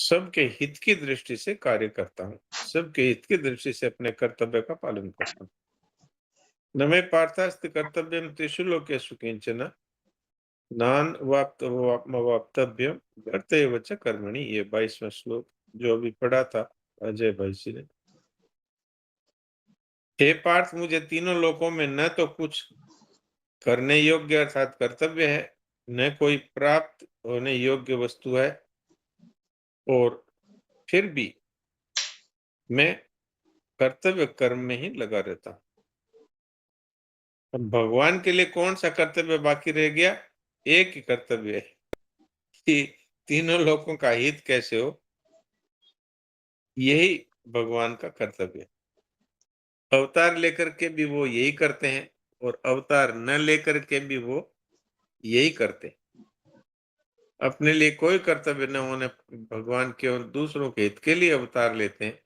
सबके हित की दृष्टि से कार्य करता हूँ, सबके हित की दृष्टि से अपने कर्तव्य का पालन करता हूँ। न मे पार्थास्ति कर्तव्यम त्रिषु लोकेषु किंचन नानवाप्तव्यम कर्तव्य च कर्मणि। ये 22वां श्लोक जो अभी पढ़ा था अजय भाई जी ने। हे पार्थ, मुझे तीनों लोकों में न तो कुछ करने योग्य अर्थात कर्तव्य है, न कोई प्राप्त होने योग्य वस्तु है, और फिर भी मैं कर्तव्य कर्म में ही लगा रहता हूं। अब भगवान के लिए कौन सा कर्तव्य बाकी रह गया? एक ही कर्तव्य है कि तीनों लोगों का हित कैसे हो, यही भगवान का कर्तव्य है। अवतार लेकर के भी वो यही करते हैं और अवतार न लेकर के भी वो यही करते हैं। अपने लिए कोई कर्तव्य न होने भगवान केवल दूसरों के हित के लिए अवतार लेते हैं।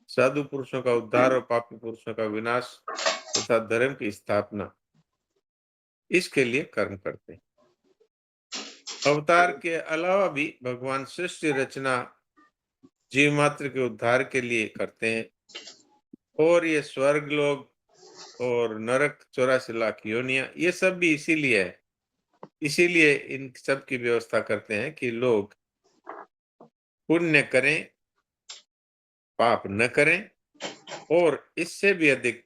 साधु पुरुषों का उद्धार और पापी पुरुषों का विनाश तथा धर्म की स्थापना, इसके लिए कर्म करते हैं। अवतार के अलावा भी भगवान सृष्टि रचना जीव मात्र के उद्धार के लिए करते हैं, और ये स्वर्ग लोग और नरक 84 लाख योनियां, ये सब भी इसीलिए है। इसीलिए इन सब की व्यवस्था करते हैं कि लोग पुण्य करें, पाप न करें, और इससे भी अधिक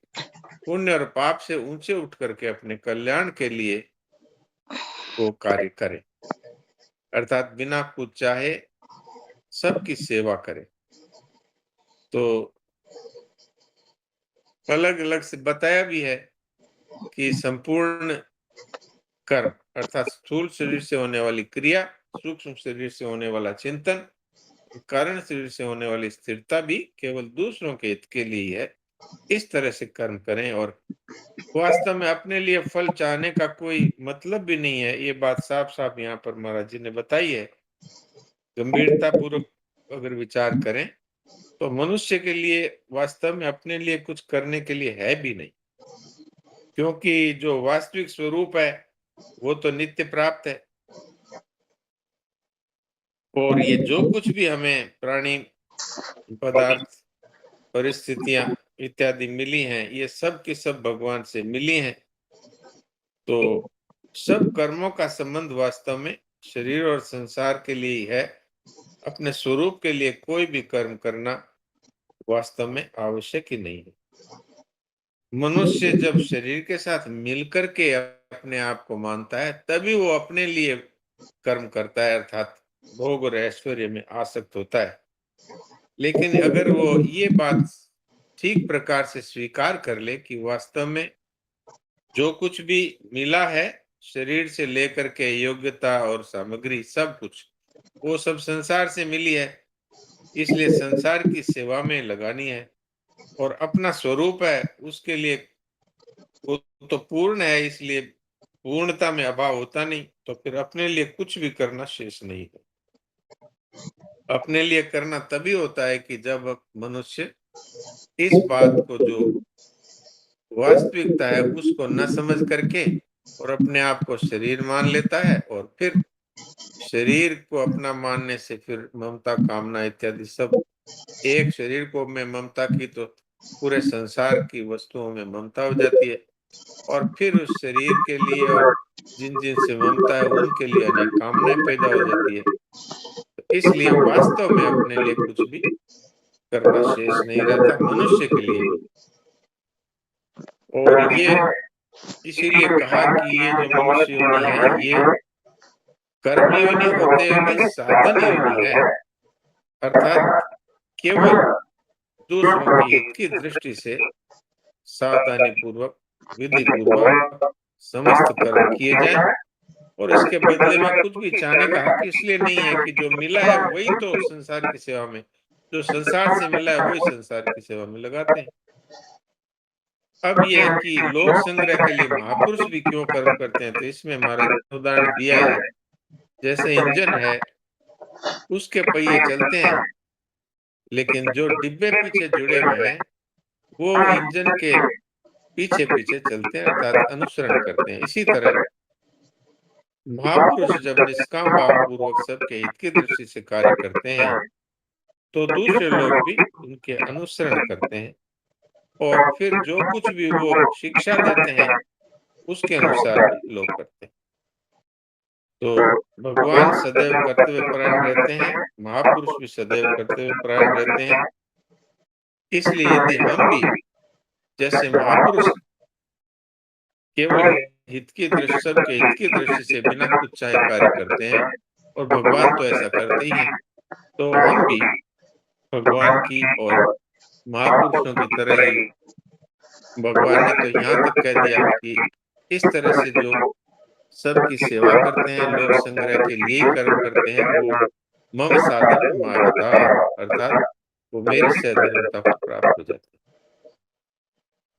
पुण्य और पाप से ऊंचे उठ करके अपने कल्याण के लिए वो कार्य करें, अर्थात बिना कुछ चाहे सबकी सेवा करें। तो अलग अलग से बताया भी है कि संपूर्ण कर्म अर्थात स्थूल शरीर से होने वाली क्रिया, सूक्ष्म शरीर से होने वाला चिंतन, कारण शरीर से होने वाली स्थिरता भी केवल दूसरों के हित के लिए ही है। इस तरह से कर्म करें, और वास्तव में अपने लिए फल चाहने का कोई मतलब भी नहीं है। ये बात साफ साफ यहाँ पर महाराज जी ने बताई है। गंभीरता पूर्वक अगर विचार करें तो मनुष्य के लिए वास्तव में अपने लिए कुछ करने के लिए है भी नहीं, क्योंकि जो वास्तविक स्वरूप है वो तो नित्य प्राप्त है। और ये जो कुछ भी हमें प्राणी पदार्थ, परिस्थितियां इत्यादि मिली हैं, ये सब की सब भगवान से मिली हैं। तो सब कर्मों का संबंध वास्तव में शरीर और संसार के लिए ही है। अपने स्वरूप के लिए कोई भी कर्म करना वास्तव में आवश्यक ही नहीं है। मनुष्य जब शरीर के साथ मिलकर के अपने आप को मानता है, तभी वो अपने लिए कर्म करता है, अर्थात भोग और ऐश्वर्य में आसक्त होता है। लेकिन अगर वो ये बात ठीक प्रकार से स्वीकार कर ले कि वास्तव में जो कुछ भी मिला है, शरीर से लेकर के योग्यता और सामग्री सब कुछ, वो सब संसार से मिली है, इसलिए संसार की सेवा में लगानी है। और अपना स्वरूप है, उसके लिए वो तो पूर्ण है, इसलिए पूर्णता में अभाव होता नहीं, तो फिर अपने लिए कुछ भी करना शेष नहीं है। अपने लिए करना तभी होता है कि जब मनुष्य इस बात को, जो वास्तविकता है, उसको न समझ करके और अपने आप को शरीर मान लेता है, और फिर शरीर को अपना मानने से फिर ममता, कामना इत्यादि सब, एक शरीर को में ममता की तो पूरे संसार की वस्तुओं में ममता हो जाती है, और फिर उस शरीर के लिए और जिन जिन से ममता है उनके लिए अनेक कामनाएं पैदा हो जाती है। तो इसलिए वास्तव में अपने लिए कुछ भी करना शेष नहीं रहता, मनुष्य के लिए भी। और ये इसीलिए कहा कि ये जो मनुष्य योनि है, ये कर्म योनि होते हुए भी साधन योनि है, अर्थात केवल दूसरों के हित की दृष्टि से सावधानी पूर्वक, विधि पूर्वक समस्त कर्म किए जाएं, और इसके बदले में कुछ भी चाहने का हक इसलिए नहीं है कि जो मिला है वही तो संसार की सेवा में, जो संसार से मिला है वही संसार की सेवा में लगाते हैं। अब यह है कि लोक संग्रह के लिए महापुरुष भी क्यों कर्म करते हैं, तो इसमें महाराज ने उदाहरण दिया है। जैसे इंजन है, उसके पहिए चलते हैं, लेकिन जो डिब्बे पीछे जुड़े हुए हैं वो इंजन के पीछे पीछे चलते हैं, अर्थात अनुसरण करते हैं। इसी तरह महापुरुष जब निष्काम भाव पूर्वक सबके हित की दृष्टि से कार्य करते हैं तो दूसरे लोग भी उनके अनुसरण करते हैं और फिर जो कुछ भी वो शिक्षा देते हैं उसके अनुसार भी लोग करते हैं। तो भगवान सदैव कर्तव्य परायण रहते हैं, महापुरुष भी सदैव कर्तव्य परायण रहते हैं। इसलिए यदि हम भी जैसे महापुरुष केवल सबके हित की दृष्टि से बिना कुछ चाहे कार्य करते हैं और भगवान तो ऐसा करते ही हैं, तो हम भी भगवान की और महापुरुषों की तरह ही, भगवान ने तो यहाँ तक कह दिया कि इस तरह से जो सबकी सेवा करते हैं, लोक संग्रह के लिए ही कर्म करते हैं, वो मम साधन मागता, अर्थात वो मेरी सधर्मता को प्राप्त हो जाते हैं।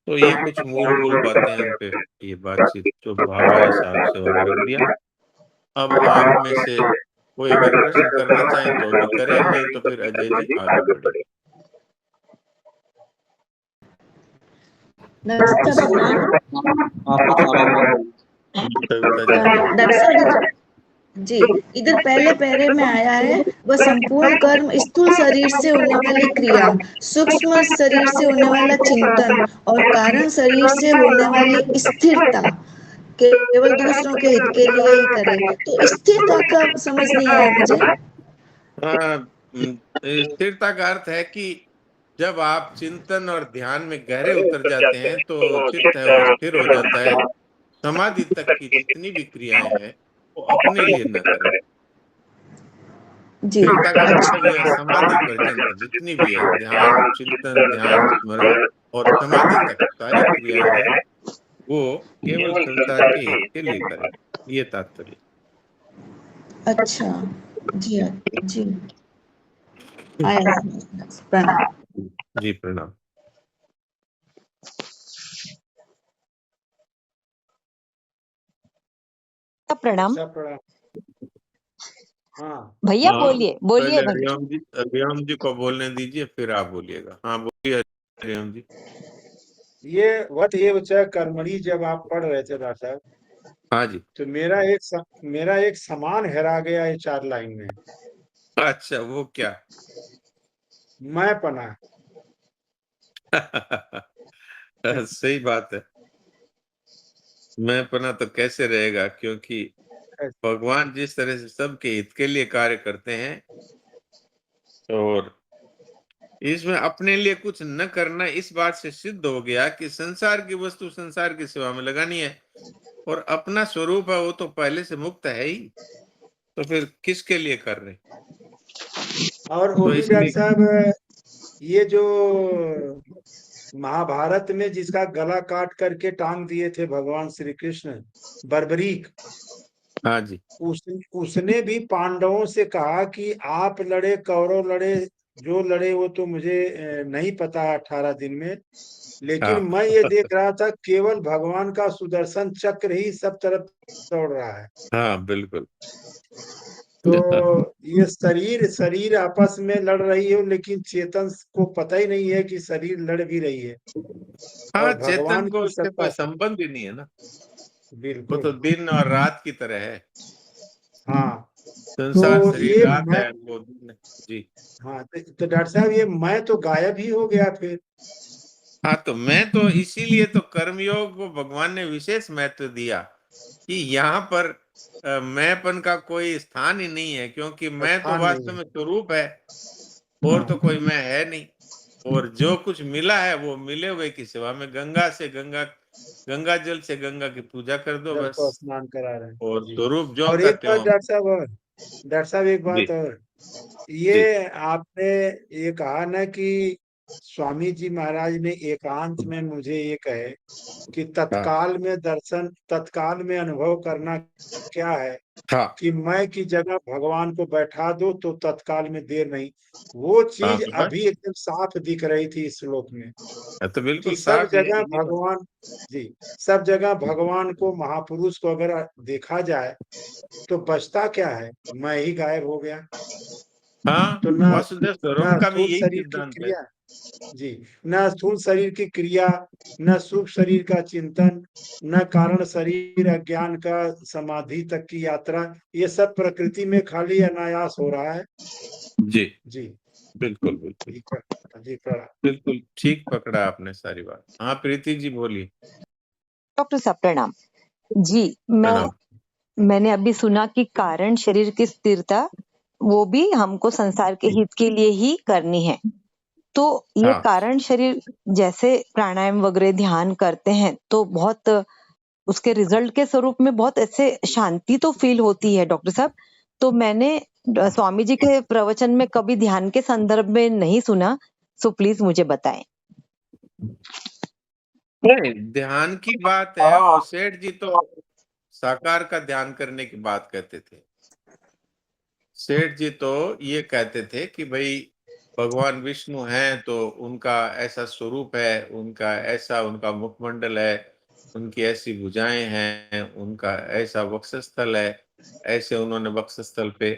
तो ये कुछ मूल बातें हम पे ये बातचीत जो भाव आया साहब से वहां रख दिया। अब आप में से कोई अगर प्रश्न करना चाहें तो अभी करें, नहीं तो फिर अजय जी आगे बढ़े। जी, इधर पहले पैरे में आया है वह संपूर्ण कर्म स्थूल शरीर से होने वाली क्रिया, सूक्ष्म शरीर से होने वाला चिंतन और कारण शरीर से होने वाली स्थिरता केवल दूसरों के हित के लिए ही करे। तो स्थिरता का समझ नहीं आया मुझे। स्थिरता का अर्थ है कि जब आप चिंतन और ध्यान में गहरे उतर जाते हैं तो चित्त है वो स्थिर हो जाता है। समाधि तक की जितनी भी क्रियाएं हैं वो अपने लिए न करें। स्थिरता का मतलब यह समाधि पर्यंत जितनी भी है ध्यान, चिंतन, ध्यान, स्मरण और समाधि तक सारी क्रियाएं हैं वो केवल संसार के हित के लिए करें, ये तात्पर्य। अच्छा, जी जी, आया प्रणाम। जी प्रणाम। प्रणाम भैया, बोलिए बोलिए। हरिओम जी को बोलने दीजिए, फिर आप बोलिएगा। हाँ बोलिए हरिओम जी। ये वत एव च कर्मणि जब आप पढ़ रहे थे डॉक्टर साहब, हाँ जी, तो मेरा एक सामान हेरा गया है 4 लाइन में। अच्छा वो क्या? मैं पना। सही बात है, मैं पना तो कैसे रहेगा, क्योंकि भगवान जिस तरह से सबके हित के लिए कार्य करते हैं और इसमें अपने लिए कुछ न करना, इस बात से सिद्ध हो गया कि संसार की वस्तु संसार की सेवा में लगानी है और अपना स्वरूप है वो तो पहले से मुक्त है ही, तो फिर किसके लिए कर रहे? और वो तो भी इसलिए डॉक्टर साहब, ये जो महाभारत में जिसका गला काट करके टांग दिए थे भगवान श्री कृष्ण, बर्बरीक, हाँ जी, उसने भी पांडवों से कहा कि आप लड़े, कौरव लड़े, जो लड़े वो तो मुझे नहीं पता 18 दिन में, लेकिन हाँ मैं ये देख रहा था केवल भगवान का सुदर्शन चक्र ही सब तरफ दौड़ रहा है। हाँ बिल्कुल। तो ये शरीर आपस में लड़ रही है, लेकिन चेतन को पता ही नहीं है कि शरीर लड़ भी रही है। हाँ, और चेतन भगवान को की इससे कोई सत्ता से। संबंध ही नहीं है ना, वो बिल्कुल। तो दिन और रात की तरह है। हाँ, संसार तो शरीर ये रात मैं, है, वो दिन है। जी हाँ, तो डॉक्टर साहब ये मैं तो गायब ही हो गया फिर। हाँ, तो मैं तो इसीलिए तो कर्मयोग को भगवान ने विशेष महत्व दिया कि यहाँ पर मैंपन का कोई स्थान ही नहीं है, क्योंकि मैं तो स्थान नहीं वास्तव है। में स्वरूप है और तो कोई मैं है नहीं। और जो कुछ मिला है वो मिले हुए की सेवा में, गंगा जल से गंगा की पूजा कर दो जल बस, को स्नान करा रहे हैं और जी। स्वरूप जो और का एक बात त्यों। डॉक्टर साहब एक बात जी और, जी ये आपने ये कहा ना कि स्वामी जी महाराज ने एकांत में मुझे ये कहे कि हाँ तत्काल में अनुभव करना क्या है, हाँ कि मैं की जगह भगवान को बैठा दो तो तत्काल में देर नहीं। वो हाँ, चीज तो बस अभी एकदम साफ दिख रही थी इस श्लोक में तो बिल्कुल कि सब साफ जगह यही है। भगवान, जी, सब जगह भगवान को, महापुरुष को अगर देखा जाए तो बचता क्या है? मैं ही गायब हो गया। हाँ, तो ना वासुदेव स्वरूप ना का भी स्थूल यही शरीर की सिद्धांत है। क्रिया, जी, न स्थूल शरीर की क्रिया, न सूक्ष्म शरीर का चिंतन, न कारण शरीर अज्ञान का समाधि तक की यात्रा, ये सब प्रकृति में खाली अनायास हो रहा है। जी जी, बिल्कुल बिल्कुल ठीक है। जी, प्रणाम। बिल्कुल ठीक पकड़ा आपने सारी बात। हाँ प्रीति जी बोलिए। डॉक्टर साहब प्रणाम। जी, प्रणाम। मैंने अभी सुना कि कारण शरीर की स्थिरता वो भी हमको संसार के हित के लिए ही करनी है। तो ये हाँ कारण शरीर जैसे प्राणायाम वगैरह ध्यान करते हैं तो बहुत उसके रिजल्ट के स्वरूप में बहुत ऐसे शांति तो फील होती है डॉक्टर साहब। तो मैंने स्वामी जी के प्रवचन में कभी ध्यान के संदर्भ में नहीं सुना, सो प्लीज मुझे बताएं। नहीं, ध्यान की बात है और सेठ जी तो साकार का ध्यान करने की बात कहते थे। सेठ जी तो ये कहते थे कि भाई भगवान विष्णु हैं तो उनका ऐसा स्वरूप है, उनका ऐसा उनका मुखमंडल है, उनकी ऐसी भुजाएं हैं, उनका ऐसा वक्षस्थल है, ऐसे उन्होंने वक्षस्थल पे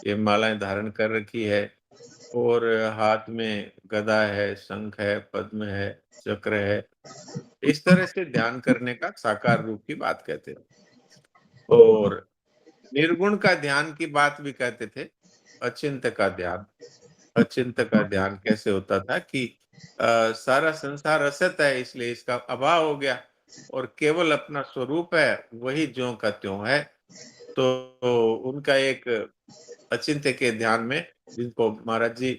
ये मालाएं धारण कर रखी है और हाथ में गदा है, शंख है, पद्म है, चक्र है। इस तरह से ध्यान करने का साकार रूप की बात कहते थे। और निर्गुण का ध्यान की बात भी कहते थे। अचिंत्य का ध्यान, अचिंत्य का ध्यान कैसे होता था कि सारा संसार असत है इसलिए इसका अभाव हो गया और केवल अपना स्वरूप है वही ज्यों का त्यों है। तो उनका एक अचिंत्य के ध्यान में जिनको महाराज जी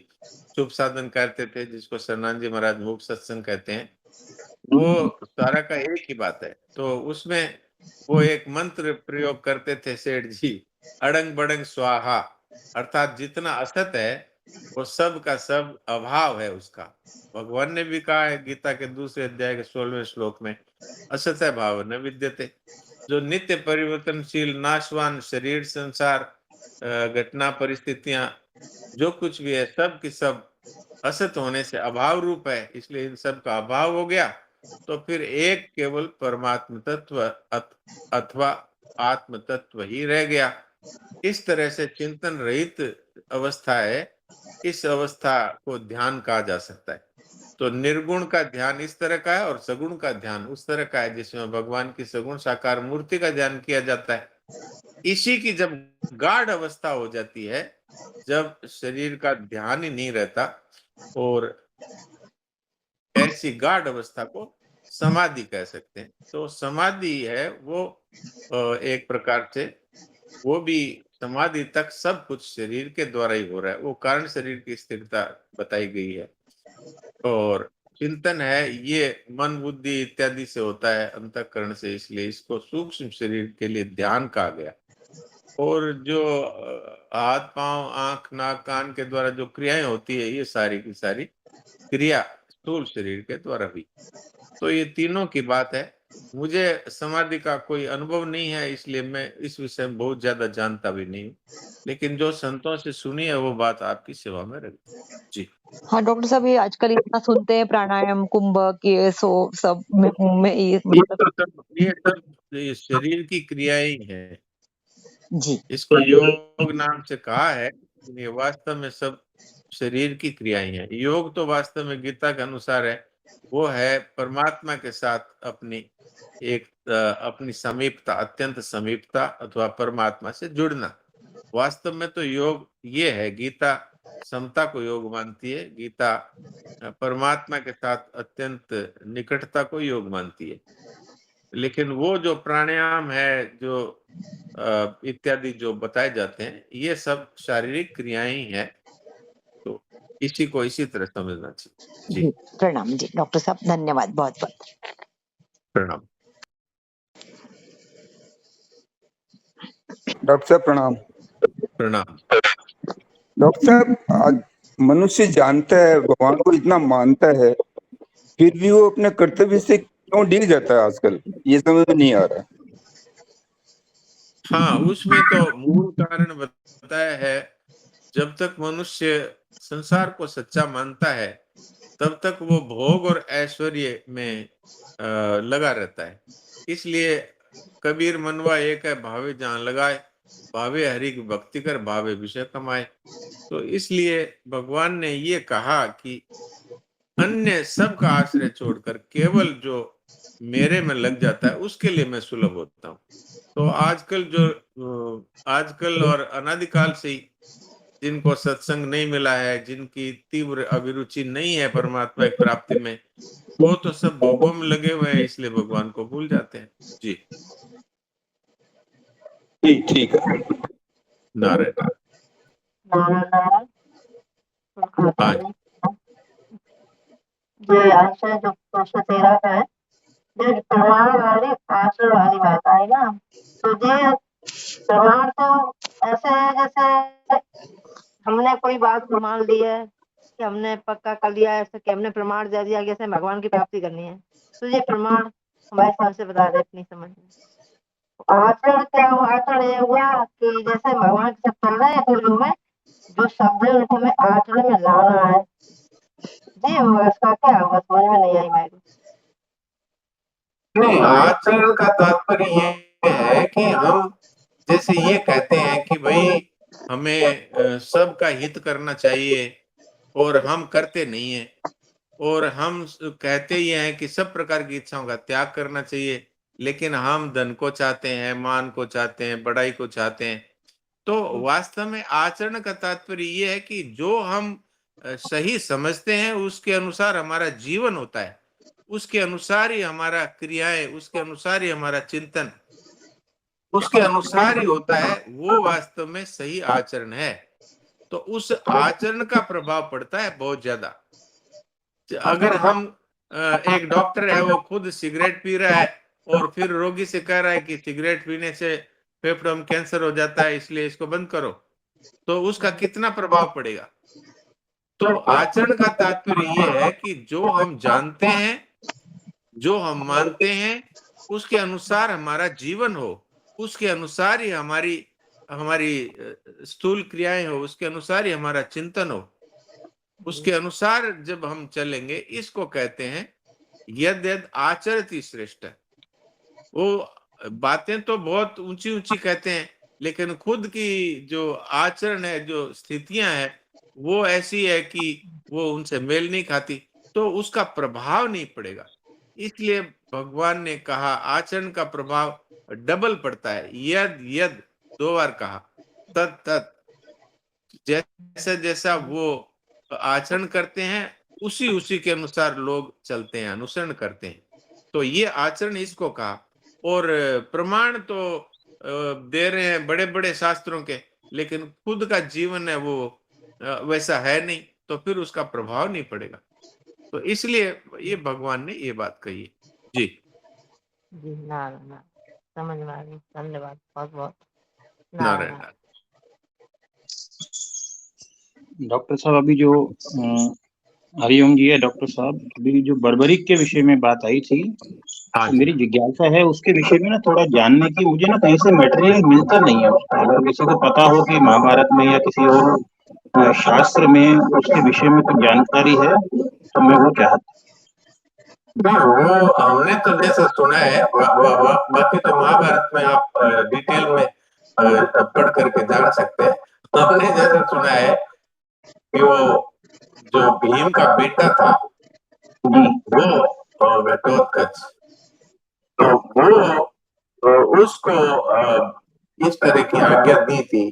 शुभ साधन करते थे, जिसको सन्नान जी महाराज मुख सत्संग कहते हैं, वो सारा का एक ही बात है। तो उसमें वो एक मंत्र प्रयोग करते थे सेठ जी, अड़ंग बड़ंग स्वाहा, अर्थात जितना असत है वो सब का सब अभाव है उसका। भगवान ने भी कहा है गीता के दूसरे अध्याय के 16वें श्लोक में, असत भाव न विद्यते। जो नित्य परिवर्तनशील नाशवान शरीर संसार घटना परिस्थितियां जो कुछ भी है सब की सब असत होने से अभाव रूप है, इसलिए इन सब का अभाव हो गया। तो फिर एक केवल परमात्म तत्व अथवा आत्म तत्व ही रह गया। इस तरह से चिंतन रहित अवस्था है, इस अवस्था को ध्यान कहा जा सकता है। तो निर्गुण का ध्यान इस तरह का है और सगुण का ध्यान उस तरह का है जिसमें भगवान की सगुण साकार मूर्ति का ध्यान किया जाता है। इसी की जब गाढ़ अवस्था हो जाती है, जब शरीर का ध्यान ही नहीं रहता, और ऐसी गाढ़ अवस्था को समाधि कह सकते हैं। तो समाधि है वो एक प्रकार से वो भी समाधि तक सब कुछ शरीर के द्वारा ही हो रहा है, वो कारण शरीर की स्थिरता बताई गई है। और चिंतन है ये मन बुद्धि इत्यादि से होता है अंतःकरण से, इसलिए इसको सूक्ष्म शरीर के लिए ध्यान कहा गया। और जो हाथ पांव आंख नाक कान के द्वारा जो क्रियाएं होती है ये सारी की सारी क्रिया स्थूल शरीर के द्वारा हुई। तो ये तीनों की बात है। मुझे समाधि का कोई अनुभव नहीं है इसलिए मैं इस विषय में बहुत ज्यादा जानता भी नहीं हूँ, लेकिन जो संतों से सुनी है वो बात आपकी सेवा में रखी। जी हाँ डॉक्टर साहब, ये आजकल इतना सुनते हैं प्राणायाम कुंभक ये सो सब में ये ये शरीर की क्रियाएं ही हैं। जी इसको योग नाम से कहा है, लेकिन ये वास्तव में सब शरीर की क्रियाएं हैं। योग तो वास्तव में गीता के अनुसार है, वो है परमात्मा के साथ अपनी एक अपनी समीपता, अत्यंत समीपता अथवा परमात्मा से जुड़ना। वास्तव में तो योग ये है, गीता समता को योग मानती है, गीता परमात्मा के साथ अत्यंत निकटता को योग मानती है। लेकिन वो जो प्राणायाम है जो इत्यादि जो बताए जाते हैं ये सब शारीरिक क्रियाएं ही हैं। तो इसी को इसी तरह समझना चाहिए। जी जी प्रणाम जी डॉक्टर साहब, धन्यवाद बहुत बहुत। प्रणाम। डॉक्टर साहब प्रणाम। प्रणाम। डॉक्टर साहब, आज मनुष्य जानता है, भगवान को इतना मानता है, फिर भी वो अपने कर्तव्य से क्यों डिग जाता है आजकल, ये समझ में नहीं आ रहा। हाँ उसमें तो मूल कारण बताया है, जब तक मनुष्य संसार को सच्चा मानता है तब तक वो भोग और ऐश्वर्य में लगा रहता है। इसलिए कबीर मनवा एक है भावे जहां लगाए, भावे हरि की भक्ति कर भावे विषय कमाए। तो इसलिए भगवान ने ये कहा कि अन्य सबका आश्रय छोड़कर केवल जो मेरे में लग जाता है उसके लिए मैं सुलभ होता हूँ। तो आजकल और अनादिकाल से ही जिनको सत्संग नहीं मिला है, जिनकी तीव्र अभिरुचि नहीं है परमात्मा की प्राप्ति में, वो तो सब भोगों में लगे हुए हैं, इसलिए भगवान को भूल जाते हैं। जी, ठीक है। नारायण। नारायण हाँ नारायण। ये आशय जो प्रश्न 13 का है, जो प्रमाण वाली आशय वाली बात आई ना, तो ये प्रमाण तो ऐसे है जैसे हमने कोई बात प्रमाण ली है कि हमने पक्का कर लिया है, ऐसे कि हमने प्रमाण दे दिया कि जैसे भगवान की प्राप्ति करनी है, तो ये प्रमाण हमारे हिसाब से बता रहे अपनी समझ में। आचरण क्या हुआ? आचरण ये हुआ कि जैसे भगवान के सब चल रहे हैं गुरु में, जो शब्द है उनको हमें आचरण में लाना है। जी होगा, इसका क्या होगा समझ में नहीं आई मेरे को। नहीं, आचरण का तात्पर्य ये है कि हम जैसे ये कहते हैं कि भाई हमें सबका हित करना चाहिए और हम करते नहीं है, और हम कहते ये हैं कि सब प्रकार की इच्छाओं का त्याग करना चाहिए, लेकिन हम धन को चाहते हैं, मान को चाहते हैं, बड़ाई को चाहते हैं। तो वास्तव में आचरण का तात्पर्य ये है कि जो हम सही समझते हैं उसके अनुसार हमारा जीवन होता है, उसके अनुसार ही हमारा क्रियाएं, उसके अनुसार ही हमारा चिंतन, उसके अनुसार ही होता है, वो वास्तव में सही आचरण है। तो उस आचरण का प्रभाव पड़ता है बहुत ज्यादा। अगर हम एक डॉक्टर है, वो खुद सिगरेट पी रहा है और फिर रोगी से कह रहा है कि सिगरेट पीने से फेफड़ों में कैंसर हो जाता है, इसलिए इसको बंद करो, तो उसका कितना प्रभाव पड़ेगा? तो आचरण का तात्पर्य ये है कि जो हम जानते हैं, जो हम मानते हैं, उसके अनुसार हमारा जीवन हो, उसके अनुसार ही हमारी हमारी स्थूल क्रियाएं हो, उसके अनुसार ही हमारा चिंतन हो, उसके अनुसार जब हम चलेंगे, इसको कहते हैं यद यद आचरति श्रेष्ठ। वो बातें तो बहुत ऊंची ऊंची कहते हैं, लेकिन खुद की जो आचरण है, जो स्थितियां हैं, वो ऐसी है कि वो उनसे मेल नहीं खाती, तो उसका प्रभाव नहीं पड़ेगा। इसलिए भगवान ने कहा आचरण का प्रभाव डबल पड़ता है। यद यद 2 बार कहा, तत् तत्, जैसा जैसा वो आचरण करते हैं उसी उसी के अनुसार लोग चलते हैं, अनुसरण करते हैं। तो ये आचरण इसको कहा। और प्रमाण तो दे रहे हैं बड़े बड़े शास्त्रों के, लेकिन खुद का जीवन है वो वैसा है नहीं, तो फिर उसका प्रभाव नहीं पड़ेगा। तो इसलिए ये भगवान ने ये बात कही है। जी जी नारायण, समझ में आ गई, धन्यवाद बहुत बहुत। नारायण। नारायण। डॉक्टर साहब अभी जो हरिओम जी है डॉक्टर साहब, अभी जो बर्बरिक के विषय में बात आई थी, हाँ तो जी। मेरी जिज्ञासा है उसके विषय में ना थोड़ा जानने की। मुझे ना कहीं से मटेरियल मिलता नहीं है उसका। अगर किसी को पता हो कि महाभारत में या किसी और शास्त्र में उसके विषय में कुछ जानकारी है तो मैं वो चाहता। नहीं, वो हमने तो जैसा सुना है, बाकी तो महाभारत में आप डिटेल में पढ़ करके जान सकते हैं। हमने जैसा सुना है कि वो जो भीम का बेटा था, वो घटोत्कच, तो वो उसको इस तरह की आज्ञा दी थी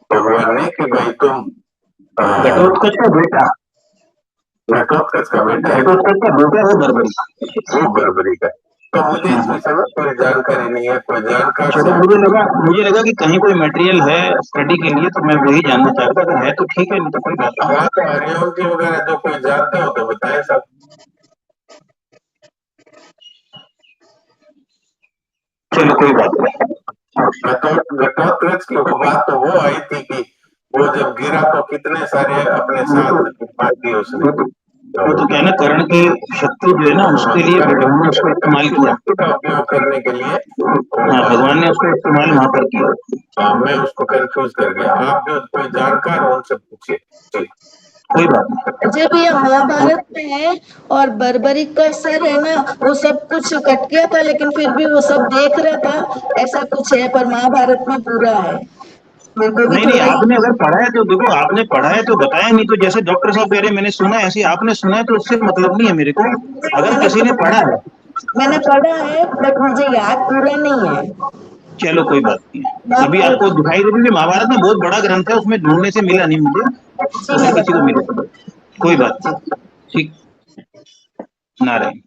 भगवान ने कि भाई तुम घटोत्कच का बेटा, घटोत्कच का बेटा है, घटोत्कच का बेटा है बर्बरी, वो बर्बरी का। तो मुझे इस विषय में कोई जानकारी नहीं है, कोई जानकार से चलो मुझे लगा कि कहीं कोई मटेरियल है स्टडी के लिए, तो मैं वही जानना चाहता। अगर है तो ठीक है, नहीं तो कोई बात नहीं। हाँ, तो हरिओम जी वगैरह जो कोई जानते हो तो बताएं सब। चलो कोई बात नहीं। घटोत्कच की बात तो वो आई थी कि वो जब गिरा तो कितने सारे अपने साथ बात की उसने। वो तो क्या है ना, कर्ण की शक्ति जो है ना, उसके लिए भगवान ने उसको इस्तेमाल किया, का उपयोग करने के लिए। हाँ, भगवान ने उसको इस्तेमाल वहां पर किया। मैं उसको कंफ्यूज कर गया। आप जो कोई जानकार हो उनसे पूछिए। कोई बात नहीं। जब ये महाभारत में है और बर्बरिक का सर है ना, वो सब कुछ कट गया था, लेकिन फिर भी वो सब देख रहा था, ऐसा कुछ है, पर महाभारत में पूरा है। नहीं नहीं, आपने अगर पढ़ा है तो देखो, आपने पढ़ा है तो बताया, नहीं तो जैसे डॉक्टर साहब कह रहे हैं मैंने सुना है, ऐसे आपने सुना है तो उससे मतलब नहीं है मेरे को। अगर किसी ने पढ़ा है, मैंने पढ़ा है बट मुझे याद पूरा नहीं है। चलो कोई बात नहीं है, कभी आपको दिखाई देगी। महाभारत में बहुत बड़ा ग्रंथ है, उसमें ढूंढने से मिला नहीं मुझे, जी अगर मैं किसी को मिले तो कोई बात नहीं। ठीक, नारायण।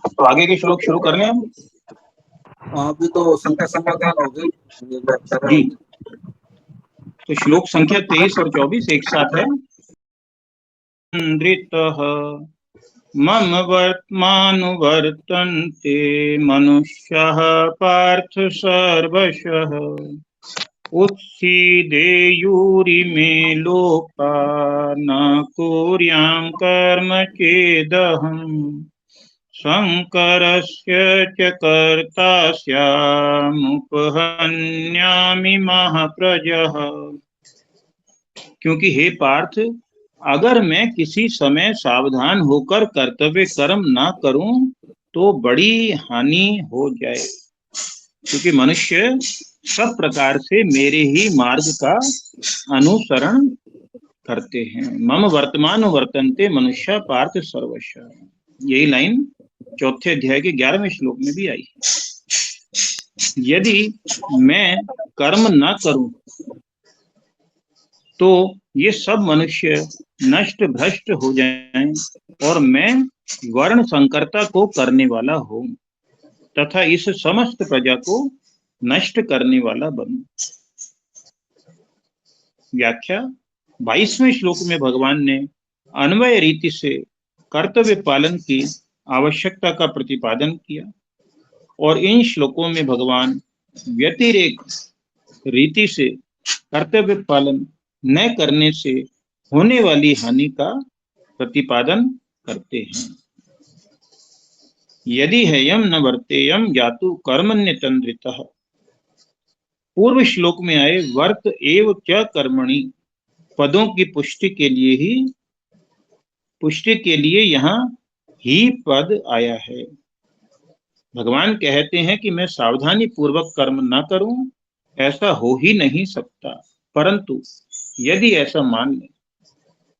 तो आगे के श्लोक शुरू कर लें हम। अभी तो संख्या समाधान हो गई जी, तो श्लोक संख्या 23 और 24 एक साथ है। नृतः मम वर्त्मानुवर्तन्ते मनुष्यः पार्थ सर्वशः उत्सीदेयुरिमे लोका न कुर्यां कर्म चेदहम् शंकरस्य च कर्ता स्यामुपहन्यामि महाप्रजः। क्योंकि हे पार्थ, अगर मैं किसी समय सावधान होकर कर्तव्य कर्म ना करूं तो बड़ी हानि हो जाए, क्योंकि मनुष्य सब प्रकार से मेरे ही मार्ग का अनुसरण करते हैं। मम वर्तमान वर्तन्ते मनुष्य पार्थ सर्वशः, यही लाइन चौथे अध्याय के 11वें श्लोक में भी आई। यदि मैं कर्म न करूं तो ये सब मनुष्य नष्ट भ्रष्ट हो जाएं और मैं वर्ण संकरता को करने वाला हूं तथा इस समस्त प्रजा को नष्ट करने वाला बनूं। व्याख्या। 22वें श्लोक में भगवान ने अन्वय रीति से कर्तव्य पालन की आवश्यकता का प्रतिपादन किया और इन श्लोकों में भगवान व्यतिरेक रीति से कर्तव्य पालन न करने से होने वाली हानि का प्रतिपादन करते हैं। यदि हेयम न वर्तेयम यातु कर्मण्यतन्द्रितः, पूर्व श्लोक में आए वर्त एव च कर्मणि पदों की पुष्टि के लिए यहाँ ही पद आया है। भगवान कहते हैं कि मैं सावधानी पूर्वक कर्म न करूं ऐसा हो ही नहीं सकता, परंतु यदि ऐसा मान लें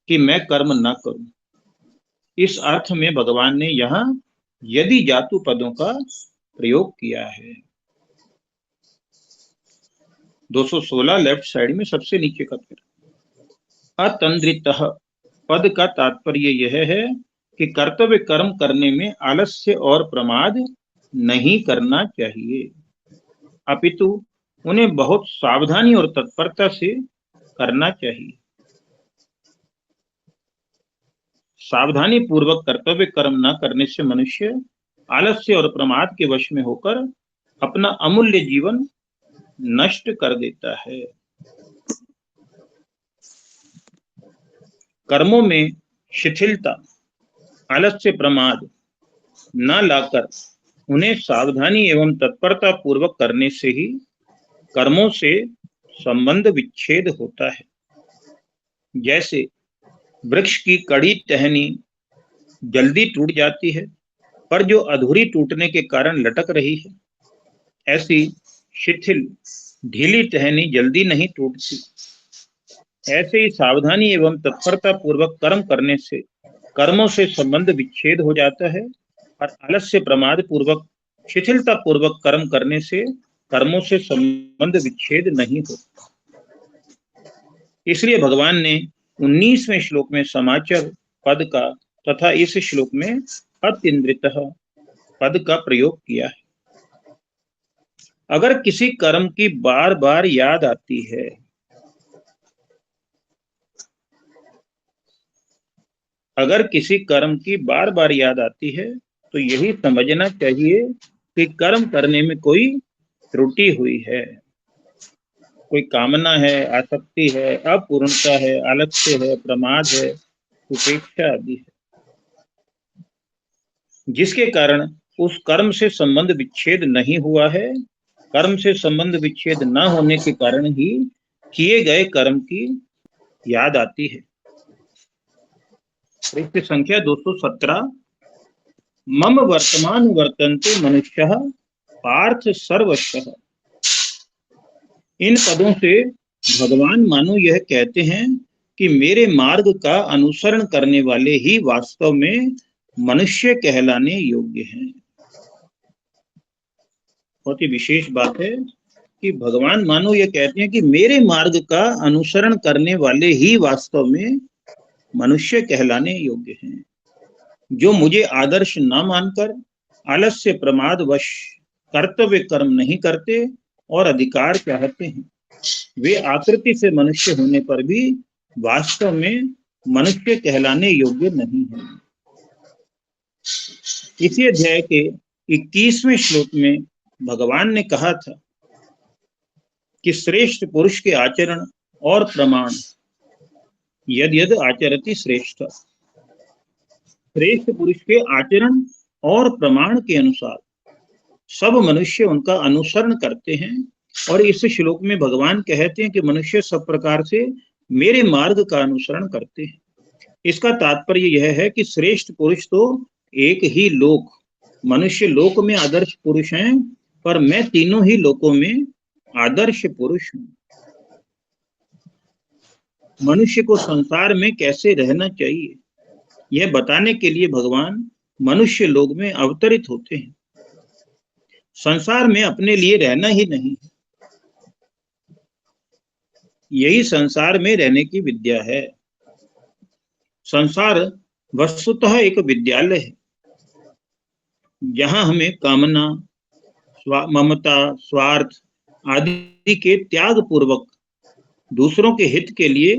कि मैं कर्म न करूं, इस अर्थ में भगवान ने यहाँ यदि जातु पदों का प्रयोग किया है। 216 लेफ्ट साइड में सबसे नीचे का फिर अतंद्रितः पद का तात्पर्य यह है कि कर्तव्य कर्म करने में आलस्य और प्रमाद नहीं करना चाहिए, अपितु उन्हें बहुत सावधानी और तत्परता से करना चाहिए। सावधानी पूर्वक कर्तव्य कर्म न करने से मनुष्य आलस्य और प्रमाद के वश में होकर अपना अमूल्य जीवन नष्ट कर देता है। कर्मों में शिथिलता, आलस्य, प्रमाद न लाकर उन्हें सावधानी एवं तत्परता पूर्वक करने से ही कर्मों से संबंध विच्छेद होता है। जैसे वृक्ष की कड़ी टहनी जल्दी टूट जाती है, पर जो अधूरी टूटने के कारण लटक रही है, ऐसी शिथिल ढीली टहनी जल्दी नहीं टूटती। ऐसे ही सावधानी एवं तत्परता पूर्वक कर्म करने से कर्मों से संबंध विच्छेद हो जाता है और आलस्य, प्रमाद पूर्वक, शिथिलता पूर्वक कर्म करने से कर्मों से संबंध विच्छेद नहीं होता। इसलिए भगवान ने 19वें श्लोक में समाचार पद का तथा इस श्लोक में अतीन्द्रितः पद का प्रयोग किया है। अगर किसी कर्म की बार बार याद आती है, अगर किसी कर्म की बार बार याद आती है तो यही समझना चाहिए कि कर्म करने में कोई त्रुटि हुई है, कोई कामना है, आसक्ति है, अपूर्णता है, आलस्य है, प्रमाद है, उपेक्षा आदि है, जिसके कारण उस कर्म से संबंध विच्छेद नहीं हुआ है। कर्म से संबंध विच्छेद न होने के कारण ही किए गए कर्म की याद आती है। पृष्ठ संख्या 217 मम वर्तमान वर्तन्ते मनुष्यः पार्थ सर्वशः। इन पदों से भगवान मानो यह कहते हैं कि मेरे मार्ग का अनुसरण करने वाले ही वास्तव में मनुष्य कहलाने योग्य हैं। बहुत ही विशेष बात है कि भगवान मानो यह कहते हैं कि मेरे मार्ग का अनुसरण करने वाले ही वास्तव में मनुष्य कहलाने योग्य हैं। जो मुझे आदर्श न मानकर आलस्य प्रमाद वश कर्तव्य कर्म नहीं करते और अधिकार चाहते हैं, वे आकृति से मनुष्य होने पर भी वास्तव में मनुष्य कहलाने योग्य नहीं है। इसी अध्याय के 21वें श्लोक में भगवान ने कहा था कि श्रेष्ठ पुरुष के आचरण और प्रमाण यद यद आचरति श्रेष्ठ, श्रेष्ठ पुरुष के आचरण और प्रमाण के अनुसार सब मनुष्य उनका अनुसरण करते हैं। और इस श्लोक में भगवान कहते हैं कि मनुष्य सब प्रकार से मेरे मार्ग का अनुसरण करते हैं। इसका तात्पर्य यह है कि श्रेष्ठ पुरुष तो एक ही लोक मनुष्य लोक में आदर्श पुरुष हैं, पर मैं तीनों ही लोकों में आदर्श पुरुष हूं। मनुष्य को संसार में कैसे रहना चाहिए यह बताने के लिए भगवान मनुष्य लोक में अवतरित होते हैं। संसार में अपने लिए रहना ही नहीं, यही संसार में रहने की विद्या है। संसार वस्तुतः एक विद्यालय है जहां हमें कामना, ममता, स्वार्थ आदि के त्याग पूर्वक दूसरों के हित के लिए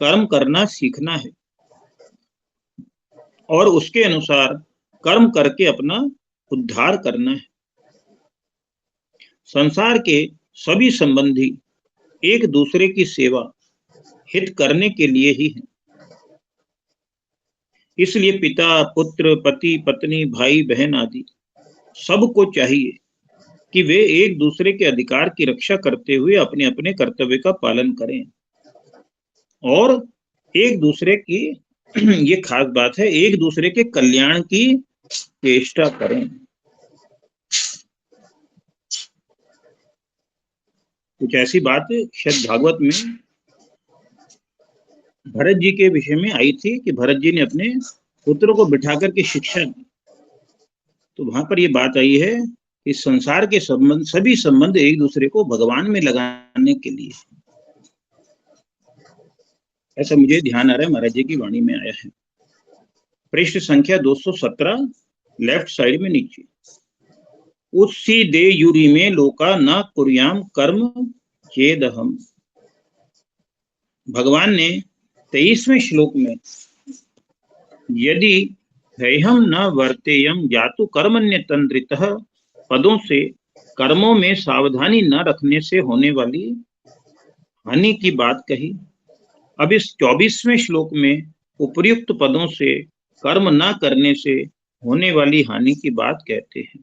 कर्म करना सीखना है और उसके अनुसार कर्म करके अपना उद्धार करना है। संसार के सभी संबंधी एक दूसरे की सेवा हित करने के लिए ही है। इसलिए पिता, पुत्र, पति, पत्नी, भाई, बहन आदि सबको चाहिए कि वे एक दूसरे के अधिकार की रक्षा करते हुए अपने अपने कर्तव्य का पालन करें और एक दूसरे की ये खास बात है, एक दूसरे के कल्याण की चेष्टा करें। कुछ ऐसी बात शायद भागवत में भरत जी के विषय में आई थी कि भरत जी ने अपने पुत्रों को बिठा करके शिक्षा दी, तो वहां पर ये बात आई है कि संसार के संबंध, सभी संबंध एक दूसरे को भगवान में लगाने के लिए, ऐसा मुझे ध्यान आ रहा है, महाराज जी की वाणी में आया है। पृष्ठ संख्या 217 लेफ्ट साइड में नीचे। उत्सी दे यूरी में लोका न कुर्याम कर्म चेदहम। भगवान ने 23वें श्लोक में यदि ह्यहम न वर्तेयम जातु कर्मण्य तंत्रितः पदों से कर्मों में सावधानी न रखने से होने वाली हानि की बात कही। अब इस 24वें श्लोक में उपर्युक्त पदों से कर्म न करने से होने वाली हानि की बात कहते हैं।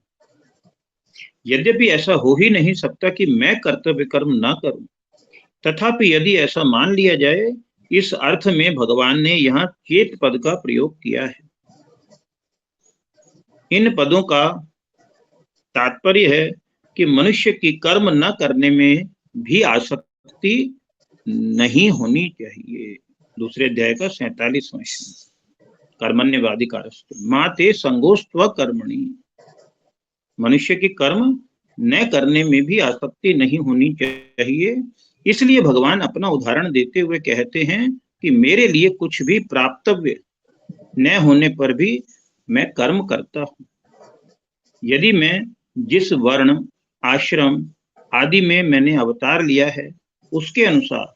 यद्यपि ऐसा हो ही नहीं सकता कि मैं कर्तव्य कर्म ना करूं, तथापि यदि ऐसा मान लिया जाए, इस अर्थ में भगवान ने यहाँ चेत पद का प्रयोग किया है। इन पदों का तात्पर्य है कि मनुष्य की कर्म न करने में भी आसक्ति नहीं होनी चाहिए। दूसरे अध्याय का 47वां श्लोक। कर्मण्यवाधिकारस्तु मा ते संगोस्त्व कर्मणि। मनुष्य की कर्म न करने में भी आसक्ति नहीं होनी चाहिए। इसलिए भगवान अपना उदाहरण देते हुए कहते हैं कि मेरे लिए कुछ भी प्राप्तव्य न होने पर भी मैं कर्म करता हूं। यदि मैं जिस वर्ण, आश्रम आदि में मैंने अवतार लिया है उसके अनुसार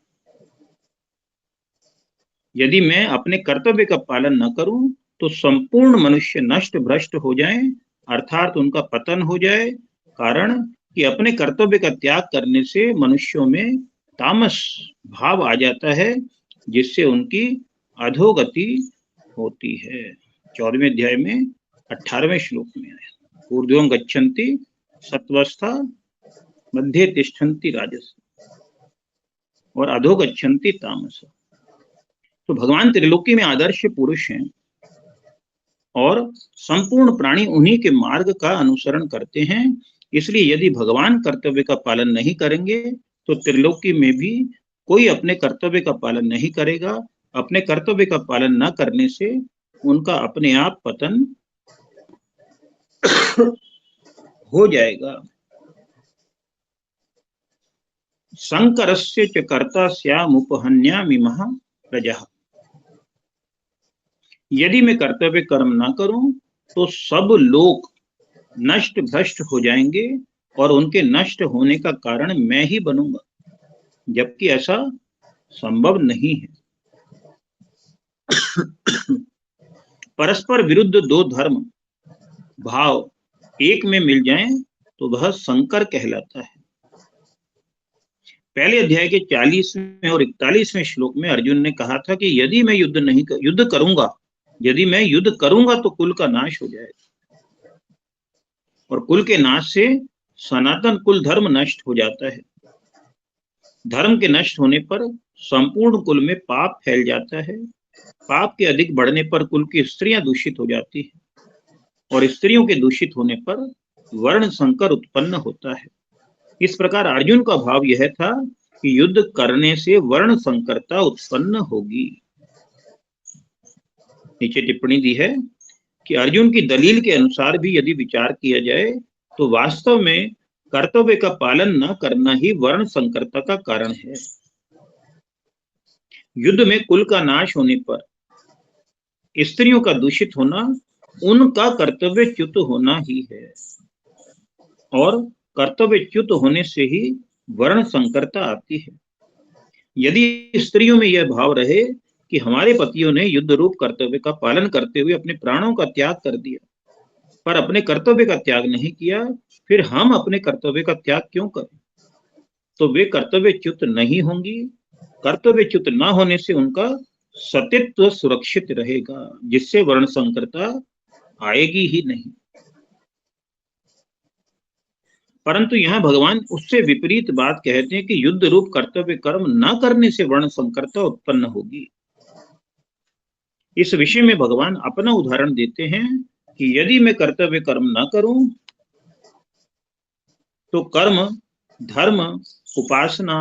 यदि मैं अपने कर्तव्य का पालन न करूं तो संपूर्ण मनुष्य नष्ट भ्रष्ट हो जाएं, अर्थात उनका पतन हो जाए। कारण कि अपने कर्तव्य का त्याग करने से मनुष्यों में तामस भाव आ जाता है, जिससे उनकी अधोगति होती है। 14वें अध्याय में 18वें श्लोक में आया, ऊर्ध्वं गच्छन्ति सत्वस्था मध्ये तिष्ठन्ति राजस और अधोगच्छन्ति तामस। तो भगवान त्रिलोकी में आदर्श पुरुष हैं। और संपूर्ण प्राणी उन्हीं के मार्ग का अनुसरण करते हैं। इसलिए यदि भगवान कर्तव्य का पालन नहीं करेंगे तो त्रिलोकी में भी कोई अपने कर्तव्य का पालन नहीं करेगा। अपने कर्तव्य का पालन न करने से उनका अपने आप पतन हो जाएगा। शंकरस्य च कर्ता स्यामुपहन्यामिमः प्रजः। यदि मैं कर्तव्य कर्म ना करूं तो सब लोग नष्ट भ्रष्ट हो जाएंगे और उनके नष्ट होने का कारण मैं ही बनूंगा, जबकि ऐसा संभव नहीं है। परस्पर विरुद्ध दो धर्म भाव एक में मिल जाएं तो वह संकर कहलाता है। पहले अध्याय के 40वें और 41वें श्लोक में अर्जुन ने कहा था कि यदि मैं युद्ध करूंगा तो कुल का नाश हो जाएगा, और कुल के नाश से सनातन कुल धर्म नष्ट हो जाता है। धर्म के नष्ट होने पर संपूर्ण कुल में पाप फैल जाता है। पाप के अधिक बढ़ने पर कुल की स्त्रियां दूषित हो जाती है, और स्त्रियों के दूषित होने पर वर्ण संकर उत्पन्न होता है। इस प्रकार अर्जुन का भाव यह था कि युद्ध करने से वर्ण संकरता उत्पन्न होगी। नीचे टिप्पणी दी है कि अर्जुन की दलील के अनुसार भी यदि विचार किया जाए तो वास्तव में कर्तव्य का पालन न करना ही वर्ण संकरता का कारण है। युद्ध में कुल का नाश होने पर स्त्रियों का दूषित होना उनका कर्तव्यच्युत होना ही है, और कर्तव्यच्युत होने से ही वर्ण संकरता आती है। यदि स्त्रियों में यह भाव रहे कि हमारे पतियों ने युद्ध रूप कर्तव्य का पालन करते हुए अपने प्राणों का त्याग कर दिया पर अपने कर्तव्य का त्याग नहीं किया, फिर हम अपने कर्तव्य का त्याग क्यों करें? तो वे कर्तव्यच्युत नहीं होंगी। कर्तव्यच्युत न होने से उनका सतित्व सुरक्षित रहेगा, जिससे वर्ण संकरता आएगी ही नहीं। परंतु यहाँ भगवान उससे विपरीत बात कहते हैं कि युद्ध रूप कर्तव्य कर्म न करने से वर्ण संकरता उत्पन्न होगी। इस विषय में भगवान अपना उदाहरण देते हैं कि यदि मैं कर्तव्य कर्म न करूं तो कर्म, धर्म, उपासना,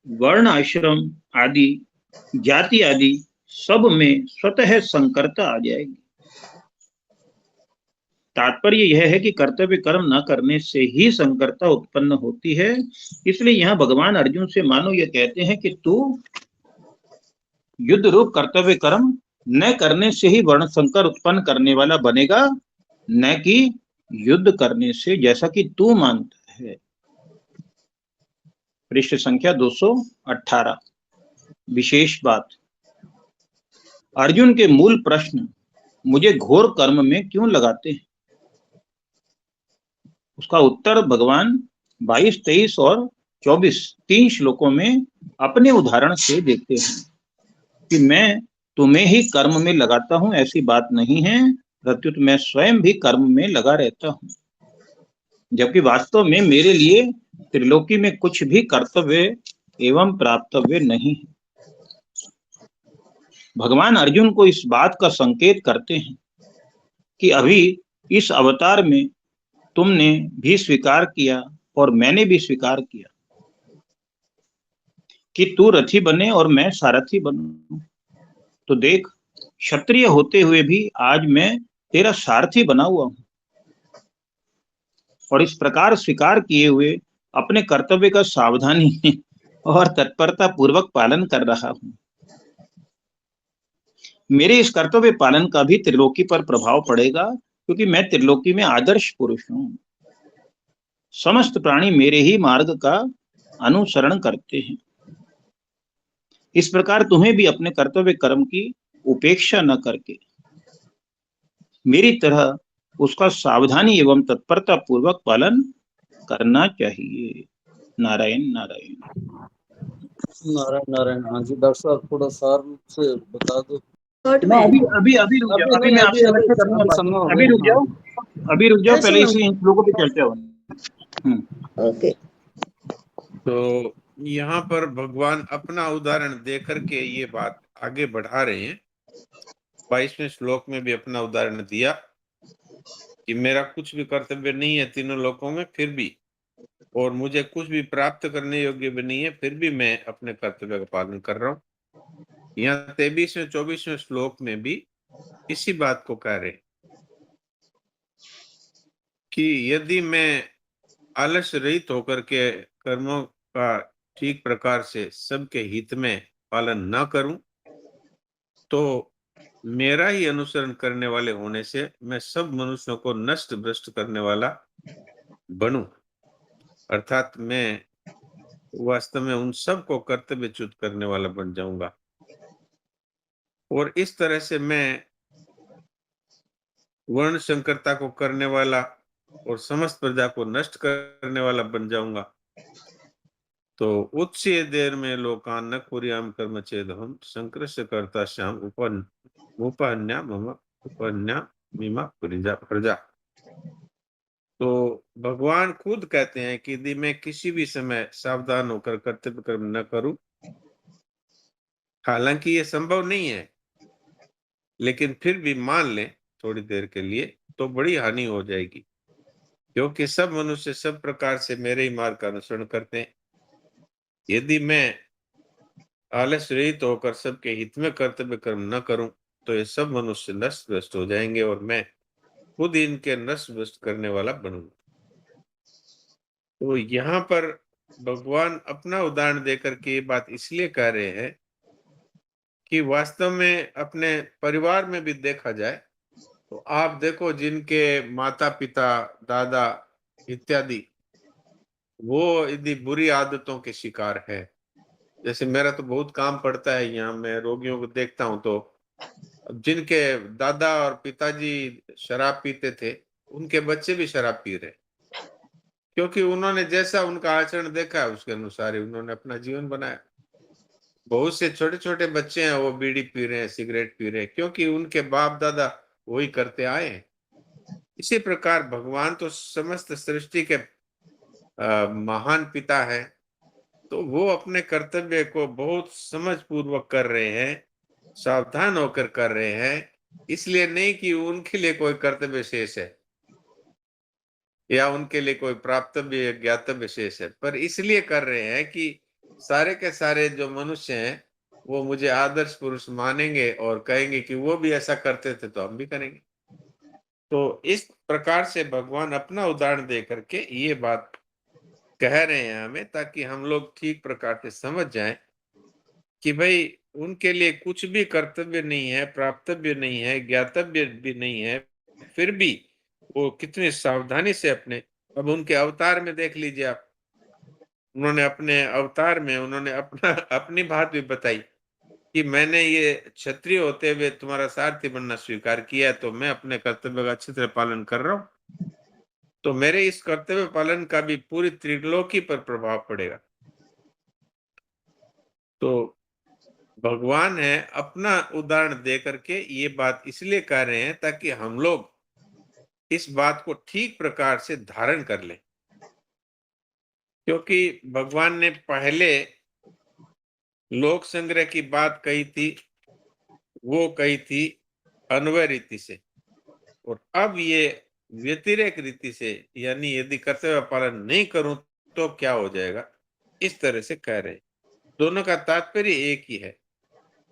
वर्ण आश्रम आदि, जाति आदि सब में स्वतः संकरता आ जाएगी। तात्पर्य यह है कि कर्तव्य कर्म न करने से ही संकरता उत्पन्न होती है। इसलिए यहाँ भगवान अर्जुन से मानो यह कहते हैं कि तू युद्ध रूप कर्तव्य कर्म न करने से ही वर्ण संकर उत्पन्न करने वाला बनेगा, न कि युद्ध करने से, जैसा कि तू मानता है। पृष्ठ संख्या 218। विशेष बात, अर्जुन के मूल प्रश्न मुझे घोर कर्म में क्यों लगाते हैं, उसका उत्तर भगवान 22, 23 और 24 तीन श्लोकों में अपने उदाहरण से देते हैं कि मैं तुम्हें ही कर्म में लगाता हूं, ऐसी बात नहीं है, प्रत्युत मैं स्वयं भी कर्म में लगा रहता हूं, जबकि वास्तव में मेरे लिए त्रिलोकी में कुछ भी कर्तव्य एवं प्राप्तव्य नहीं है। भगवान अर्जुन को इस बात का संकेत करते हैं कि अभी इस अवतार में तुमने भी स्वीकार किया और मैंने भी स्वीकार किया कि तू रथी बने और मैं सारथी बनूं। तो देख, क्षत्रिय होते हुए भी आज मैं तेरा सारथी बना हुआ हूं, और इस प्रकार स्वीकार किए हुए अपने कर्तव्य का सावधानी और तत्परता पूर्वक पालन कर रहा हूं। मेरे इस कर्तव्य पालन का भी त्रिलोकी पर प्रभाव पड़ेगा, क्योंकि मैं त्रिलोकी में आदर्श पुरुष हूं। समस्त प्राणी मेरे ही मार्ग का अनुसरण करते हैं। इस प्रकार तुम्हें भी अपने कर्तव्य कर्म की उपेक्षा न करके मेरी तरह उसका सावधानी एवं तत्परता पूर्वक पालन करना चाहिए। नारायण नारायण। नारायण नारायण। हाँ जी डॉक्टर साहब, थोड़ा सार से बता दो। मैं अभी रुक जाओ, अभी मैं आपसे अलग से करूंगा बात। अभी रुक जाओ, पहले इसी इन लोगों पे चर्चा हो। ओके। तो यहाँ पर भगवान अपना उदाहरण दे करके ये बात आगे बढ़ा रहे हैं 22वें श्लोक में भी अपना उदाहरण दिया कि मेरा कुछ भी कर्तव्य नहीं है तीनों लोकों में, फिर भी, और मुझे कुछ भी प्राप्त करने योग्य भी नहीं है, फिर भी मैं अपने कर्तव्य का पालन कर रहा हूँ। यहाँ 23वें 24वें श्लोक में भी इसी बात को कह रहे कि यदि मैं आलस्य रहित होकर के कर्मों का ठीक प्रकार से सबके हित में पालन न करूं, तो मेरा ही अनुसरण करने वाले होने से मैं सब मनुष्यों को नष्ट भ्रष्ट करने वाला बनूं, अर्थात मैं वास्तव में उन सबको कर्तव्यच्युत करने वाला बन जाऊंगा। और इस तरह से मैं वर्ण संकरता को करने वाला और समस्त प्रजा को नष्ट करने वाला बन जाऊंगा। तो उत्स्य देर में लोकान न कुर्याम कर्म चेदहम संकृष्य कर्ता श्याम उपन्या मम उपन्या मीमा प्रजा। तो भगवान खुद कहते हैं कि यदि मैं किसी भी समय सावधान होकर कर्तव्य कर्म न करूं, हालांकि ये संभव नहीं है, लेकिन फिर भी मान लें थोड़ी देर के लिए, तो बड़ी हानि हो जाएगी, क्योंकि सब मनुष्य सब प्रकार से मेरे ही मार्ग का अनुसरण करते हैं। यदि मैं आलस्य रहित होकर सबके हित में कर्तव्य कर्म न करूं, तो ये सब मनुष्य नष्ट भ्रष्ट हो जाएंगे और मैं खुद इनके नष्ट भ्रष्ट करने वाला बनूंगा। तो यहाँ पर भगवान अपना उदाहरण देकर के ये बात इसलिए कह रहे हैं कि वास्तव में अपने परिवार में भी देखा जाए तो आप देखो, जिनके माता पिता दादा इत्यादि वो यदि बुरी आदतों के शिकार है, जैसे मेरा तो बहुत काम पड़ता है, यहाँ मैं रोगियों को देखता हूँ, तो जिनके दादा और पिताजी शराब पीते थे, उनके बच्चे भी शराब पी रहे, क्योंकि उन्होंने जैसा उनका आचरण देखा है उसके अनुसार ही उन्होंने अपना जीवन बनाया। बहुत से छोटे छोटे बच्चे हैं, वो बीड़ी पी रहे हैं, सिगरेट पी रहे हैं, क्योंकि उनके बाप दादा वही करते आए हैं। इसी प्रकार भगवान तो समस्त सृष्टि के महान पिता है, तो वो अपने कर्तव्य को बहुत समझ पूर्वक कर रहे हैं, सावधान होकर कर रहे हैं, इसलिए नहीं कि उनके लिए कोई कर्तव्य शेष है या उनके लिए कोई प्राप्तव्य ज्ञातव्य शेष है, पर इसलिए कर रहे हैं कि सारे के सारे जो मनुष्य हैं वो मुझे आदर्श पुरुष मानेंगे और कहेंगे कि वो भी ऐसा करते थे तो हम भी करेंगे। तो इस प्रकार से भगवान अपना उदाहरण दे करके ये बात कह रहे हैं हमें, ताकि हम लोग ठीक प्रकार से समझ जाएं कि भाई उनके लिए कुछ भी कर्तव्य नहीं है, प्राप्तव्य नहीं है, ज्ञातव्य भी नहीं है, फिर भी वो कितनी सावधानी से अपने, अब उनके अवतार में देख लीजिए आप, उन्होंने अपने अवतार में उन्होंने अपना अपनी बात भी बताई कि मैंने ये क्षत्रिय होते हुए तुम्हारा सारथी बनना स्वीकार किया, तो मैं अपने कर्तव्य का अच्छी तरह पालन कर रहा हूँ, तो मेरे इस कर्तव्य पालन का भी पूरी त्रिलोकी पर प्रभाव पड़ेगा। तो भगवान है अपना उदाहरण दे करके ये बात इसलिए कह रहे हैं ताकि हम लोग इस बात को ठीक प्रकार से धारण कर लें, क्योंकि भगवान ने पहले लोक संग्रह की बात कही थी, वो कही थी अन्वय रीति से, और अब ये व्यतिरेक रीति से, यानी यदि कर्तव्य पालन नहीं करूं तो क्या हो जाएगा, इस तरह से कह रहे हैं। दोनों का तात्पर्य एक ही है।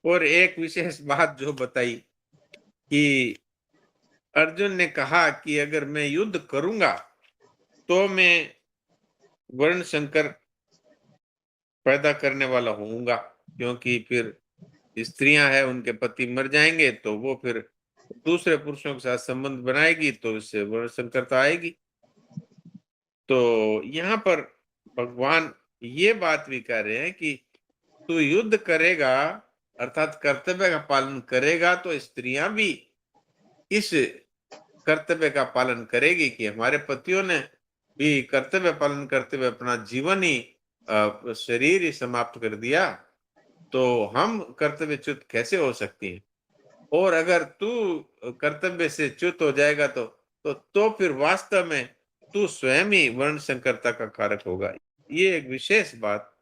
और एक विशेष बात जो बताई कि अर्जुन ने कहा कि अगर मैं युद्ध करूंगा तो मैं वर्ण संकर पैदा करने वाला होऊंगा, क्योंकि फिर स्त्रियां हैं उनके पति मर जाएंगे तो वो फिर दूसरे पुरुषों के साथ संबंध बनाएगी, तो इससे वर्ण संकरता आएगी। तो यहाँ पर भगवान ये बात भी कह रहे हैं कि तू युद्ध करेगा अर्थात कर्तव्य का पालन करेगा, तो स्त्रियां भी इस कर्तव्य का पालन करेगी कि हमारे पतियों ने भी कर्तव्य पालन करते हुए अपना जीवन ही शरीर ही समाप्त कर दिया, तो हम कर्तव्यच्युत कैसे हो सकती हैं। और अगर तू कर्तव्य से च्युत हो जाएगा तो फिर वास्तव में तू स्वयं ही वर्ण संकरता का कारक होगा। ये एक विशेष बात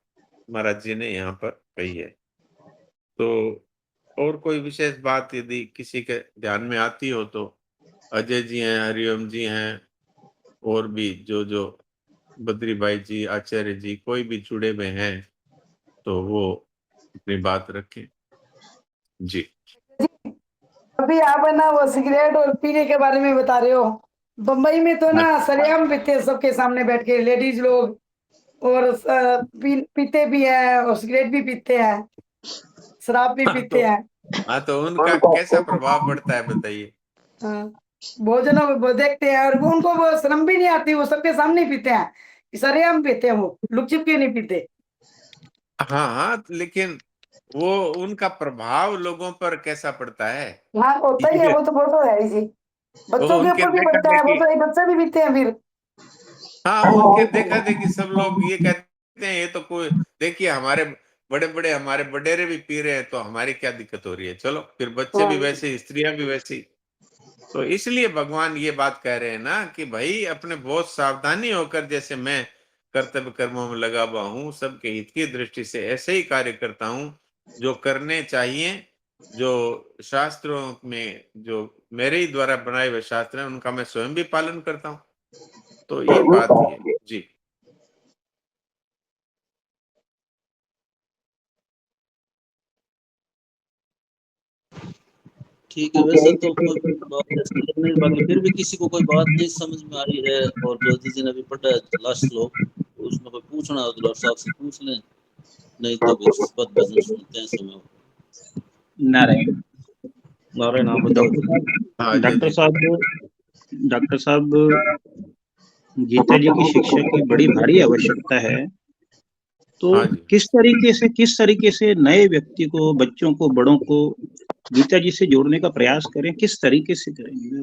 महाराज जी ने यहाँ पर कही है। तो और कोई विशेष बात यदि किसी के ध्यान में आती हो तो अजय जी हैं, हरिओम जी हैं, और भी जो बद्री भाई जी, आचार्य जी, कोई भी जुड़े हुए हैं तो वो अपनी बात रखें। जी। अभी आप है ना वो सिगरेट और पीने के बारे में बता रहे हो। बम्बई में तो ना सरेआम पीते हैं सबके सामने बैठ के लेडीज लोग, और पीते भी हैं और सिगरेट भी पीते हैं, शराब भी पीते हैं। हाँ, तो उनका कैसा प्रभाव पड़ता है बताइए। हाँ, भोजनों में वो देखते हैं और वो उनको वो शर्म भी नहीं आती, वो सबके सामने पीते हैं, सरेआम पीते हैं, वो लुक छिप के नहीं पीते। हाँ हाँ, लेकिन वो उनका प्रभाव लोगों पर कैसा पड़ता है, हाँ होता ही है, वो तो फोटो है ही जी, वो बच्चों के उनके ऊपर भी देखा पड़ता है, वो देखी, तो एक बच्चे भी पीते हैं फिर। हाँ, उनके देखा देखी सब लोग ये कहते हैं ये तो कोई, देखिए हमारे बड़े हमारे बडेरे भी पी रहे हैं तो हमारी क्या दिक्कत हो रही है, चलो फिर बच्चे भी वैसे, स्त्रियां भी वैसी। तो इसलिए भगवान ये बात कह रहे हैं ना कि भाई अपने बहुत सावधानी होकर, जैसे मैं कर्तव्य कर्मों में लगा हुआ हूँ, सबके हित की दृष्टि से ऐसे ही कार्य करता हूँ जो करने चाहिए, जो शास्त्रों में जो मेरे ही द्वारा बनाए हुए शास्त्र हैं उनका मैं स्वयं भी पालन करता हूँ। तो ये बात ही है। जी। ठीक है, वैसे तो कोई बात ऐसी नहीं, बाकी फिर भी किसी को कोई बात नहीं समझ में आई है और ज्योति जी ने भी पढ़ा है लास्ट श्लोक, उसमें कोई पूछना हो तो डॉक्टर साहब से पूछ लें, नहीं तो फिर पद भजन सुनते हैं समय। नारायण। नारायण, नाम बताओ। हाँ, अजय डॉक्टर जी। साहब गीता जी की शिक्षा की बड़ी भारी आवश्यकता है, तो हाँ जी। किस तरीके से नए व्यक्ति को, बच्चों को, बड़ों को गीता जी से जोड़ने का प्रयास करें, किस तरीके से करेंगे?